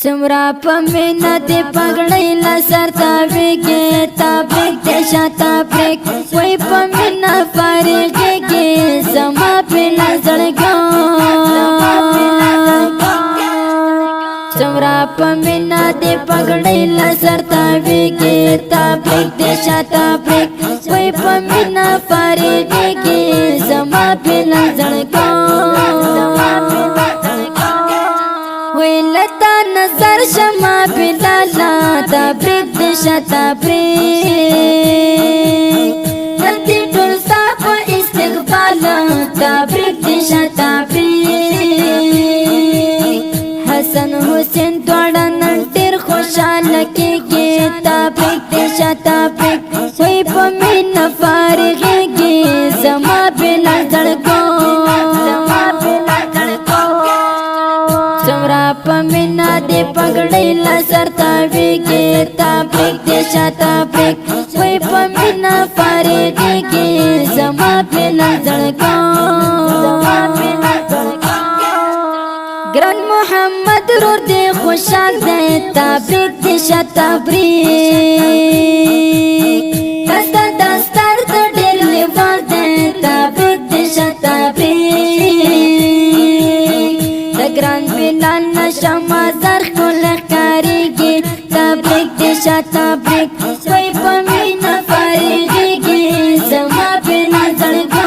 चमरा पमीना दे पगड़ई ला सरता बेगे ताब्रेक देशा ताब्रेक वही पमीना फारेगे के समा पे नजर गो चमरा पमीना दे पगड़ई ला सरता बेगे ताब्रेक देशा ताब्रेक वही पमीना फारेगे के समा पे नजर गो लता नजर शमा बिलाला ताब्रेक देशा ताब्रेक नदी टुलसा प इस्तिकबाल ताब्रेक देशा ताब्रेक हसन हुसैन तोड़ा नंटेर खुशाल के ताब्रेक देशा ताब्रेक कोई पमीन फारगे गे समा बिला जड़को पमीना दे पगड़ई ला सरता बेगे ताब्रेक देशा ताब्रेक वही पमीना फारेगे के समा पे नजर को ग्रन मोहम्मद रोर दे खुशाल दे ताब्रेक देशा ताब्रेक दस्तर दस्तर तो डेर लेवाल दे ताब्रेक देशा ताब्रेक ग्रान बिलाल नशमा जर को लखारेगी ताब्रेक देशा ताब्रेक कोई पमीना फारेगी समा पे नजर को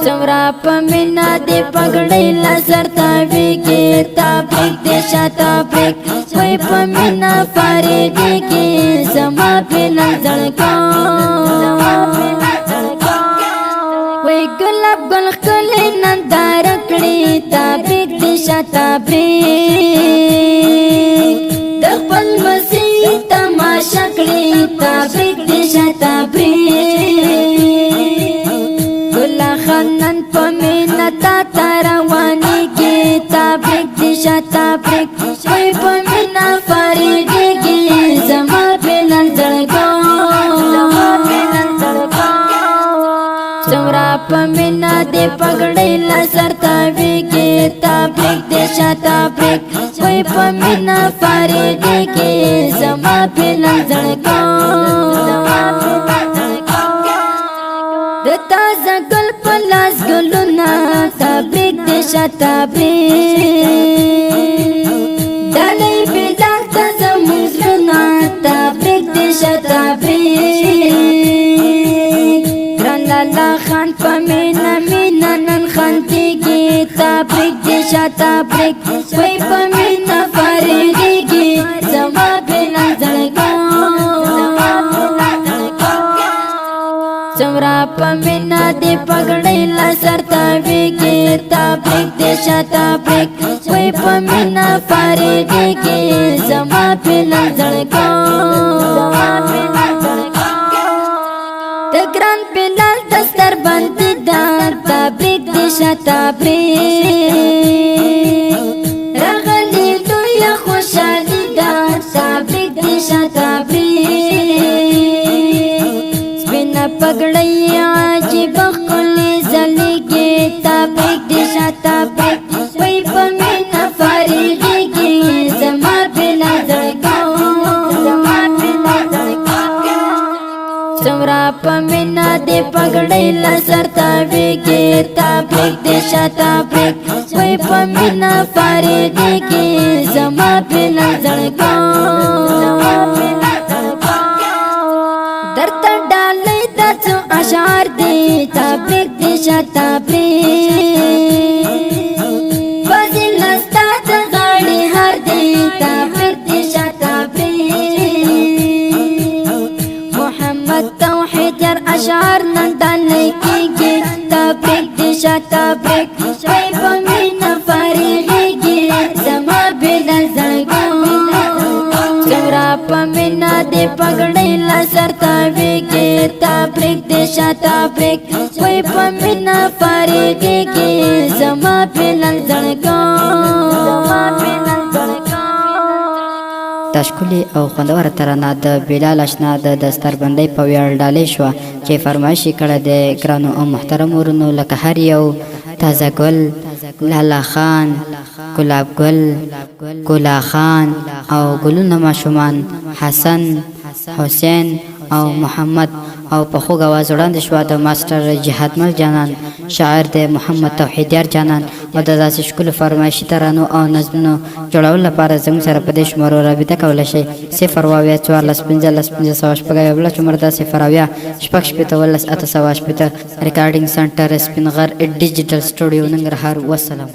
चमरा पमीना दे पगड़ई ला सरता बेगे ताब्रेक देशा ताब्रेक कोई पमीना फारेगी समा पे नजर को गुलाब गुल खुले नंदार कड़ी ताब्रेक देशा ताब्रेक दखल मसीह तमाशा कड़ी ताब्रेक देशा ताब्रेक गुला खानन पमीना ताता रवानी के ताब्रेक देशा ताब्रेक कोई पमीना फारेगे समा पे नजर को चमरा पमीना दे पगड़ई ला सरता बेगे ताब्रेक देशा ताब्रेक कोई पमीना फारेगे के समा पे नजर को ताजा गुल पलास गुलुना ताब्रेक देशा ताब्रेक डाले बिलाल ताजा मुजलुना ताब्रेक देशा ताब्रेक लाला खान पमीना मीना नन खानती की ताब्रेक देशा ताब्रेक कोई पमीना फारेगी समा पे नजर को चमरा पमीना दे पगड़ई ला सरता बेगे ताब्रेक देशा ताब्रेक कोई पमीना फारेगी समा पे नजर को ग्रान बिलाल दस्तर बंदी दार ताब्रेक देशा ताब्रेक रगली दुया खुशाली दार ताब्रेक देशा ताब्रेक बिना पगड़ई आजिब खुली जलीगे ताब्रेक देशा ताब्रेक कोई पमीना फारेगी समा पे नजर को चमरा पमीना दे पगड़ई ला सरता बेगे ताब्रेक देशा ताब्रेक कोई पमीना फारेगी समा पे नजर को दर्द डाले दचो अशार दे ताब्रेक देशा ताब्रेक फजिल नस्तात गाड़ी हर दे ताब्रेक देशा ताब्रेक तौहीद यार अशार नंदाले की ताब्रेक देशा ताब्रेक कोई पमीना फारेगी समा पे नजर को चमरा पमीना दे पगड़ई ला सरता बेगे ताब्रेक देशा ताब्रेक कोई पमीना फारेगी समा पे नजर को تشکلی او خوندور ترانه د بلال اشنا د دستربندۍ په ویاړ ډالۍ شوه چې فرمایش یې کړی د ګرانو او محترمو ورونو لکه هر یو تازه ګل لالا خان، گلاب گل، گلا خان او ګلونه ماشومان، حسن، حسین او محمد. او په خوږ اواز وړاندې شوه د ماسټر جهادمل جانان، شاعر د محمد توحیدیار جانان. او د داسې ښکلو فرمایشي ترانو او نظمونو جوړولو لپاره زموږ سره په دې شمارو رابطه کولی شئ: 0 14 15 15 15 بله نمبر ده 0 شپږ شپېته 18 880. ریکارډینګ سنټر سپین غر ډیجیټل سټوډیو ننګرهار. والسلام.